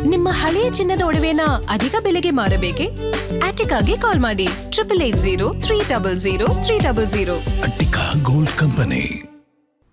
ನಿಮ್ಮ ಹಳೆಯ ಚಿನ್ನದ ಒಡವೆನ ಅಧಿಕ ಬೆಲೆಗೆ ಮಾರಬೇಕೆ? ಆಟಿಕಾಗೆ ಕಾಲ್ ಮಾಡಿ 8880 ಅಟ್ಟಿಕಾ ಗೋಲ್ಡ್ ಕಂಪನಿ.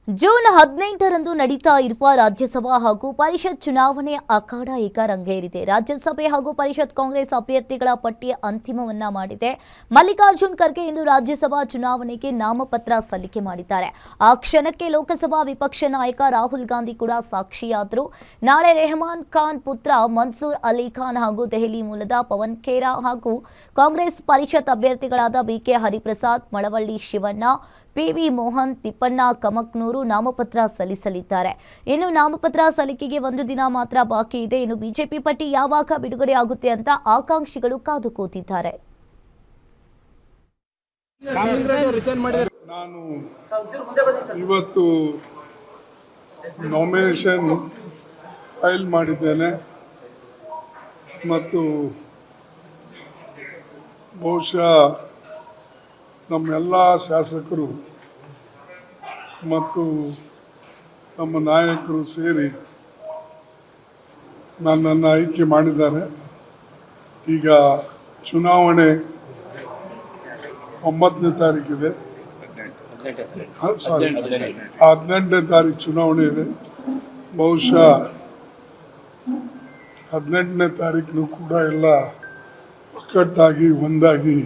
ಜೂನ್ 18ರಂದು ನಡೀತಾ ಇರುವ ರಾಜ್ಯಸಭಾ ಹಾಗೂ ಪರಿಷತ್ ಚುನಾವಣೆ ಅಖಾಡ ಈಗ ರಂಗೇರಿದೆ. ರಾಜ್ಯಸಭೆ ಹಾಗೂ ಪರಿಷತ್ ಕಾಂಗ್ರೆಸ್ ಅಭ್ಯರ್ಥಿಗಳ ಪಟ್ಟಿ ಅಂತಿಮವನ್ನ ಮಾಡಿದೆ. ಮಲ್ಲಿಕಾರ್ಜುನ್ ಖರ್ಗೆ ಇಂದು ರಾಜ್ಯಸಭಾ ಚುನಾವಣೆಗೆ ನಾಮಪತ್ರ ಸಲ್ಲಿಕೆ ಮಾಡಿದ್ದಾರೆ. ಆ ಕ್ಷಣಕ್ಕೆ ಲೋಕಸಭಾ ವಿಪಕ್ಷ ನಾಯಕ ರಾಹುಲ್ ಗಾಂಧಿ ಕೂಡ ಸಾಕ್ಷಿಯಾದರು. ನಾಳೆ ರೆಹಮಾನ್ ಖಾನ್ ಪುತ್ರ ಮನ್ಸೂರ್ ಅಲಿ ಖಾನ್ ಹಾಗೂ ದೆಹಲಿ ಮೂಲದ ಪವನ್ ಖೇರಾ ಹಾಗೂ ಕಾಂಗ್ರೆಸ್ ಪರಿಷತ್ ಅಭ್ಯರ್ಥಿಗಳಾದ ಬಿಕೆ ಹರಿಪ್ರಸಾದ್, ಮಳವಳ್ಳಿ ಶಿವಣ್ಣ, ಪಿವಿ ಮೋಹನ್, ತಿಪ್ಪಣ್ಣ ಕಮಕ್ನೂರು ನಾಮಪತ್ರ ಸಲ್ಲಿಸಲಿದ್ದಾರೆ. ಇನ್ನು ನಾಮಪತ್ರ ಸಲ್ಲಿಕೆಗೆ ಒಂದು ದಿನ ಮಾತ್ರ ಬಾಕಿ ಇದೆ. ಇನ್ನು ಬಿಜೆಪಿ ಪಟ್ಟಿ ಯಾವಾಗ ಬಿಡುಗಡೆ ಆಗುತ್ತೆ ಅಂತ ಆಕಾಂಕ್ಷಿಗಳು ಕಾದು ಕೂತಿದ್ದಾರೆ. ನಾನು ಇವತ್ತು ನಾಮಿನೇಷನ್ ಫೈಲ್ ಮಾಡಿದ್ದೇನೆ ಮತ್ತು ಬಹುಶಃ ನಮ್ಮೆಲ್ಲ ಶಾಸಕರು ಮತ್ತು ನಮ್ಮ ನಾಯಕರು ಸೇರಿ ನನ್ನನ್ನು ಆಯ್ಕೆ ಮಾಡಿದ್ದಾರೆ. ಈಗ ಚುನಾವಣೆ 9ನೇ ತಾರೀಕಿದೆ, 18ನೇ ತಾರೀಕು ಚುನಾವಣೆ ಇದೆ. ಬಹುಶಃ 18ನೇ ತಾರೀಕು ಕೂಡ ಎಲ್ಲ ಒಕ್ಕಟ್ಟಾಗಿ ಒಂದಾಗಿ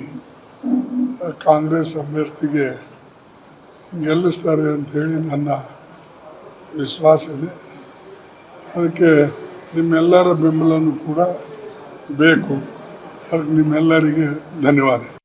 ಕಾಂಗ್ರೆಸ್ ಅಭ್ಯರ್ಥಿಗೆ ಗೆಲ್ಲಿಸ್ತಾರೆ ಅಂತ ಹೇಳಿ ನನ್ನ ವಿಶ್ವಾಸ ಇದೆ. ಅದಕ್ಕೆ ನಿಮ್ಮೆಲ್ಲರ ಬೆಂಬಲನೂ ಕೂಡ ಬೇಕು. ಅದಕ್ಕೆ ನಿಮ್ಮೆಲ್ಲರಿಗೆ ಧನ್ಯವಾದ.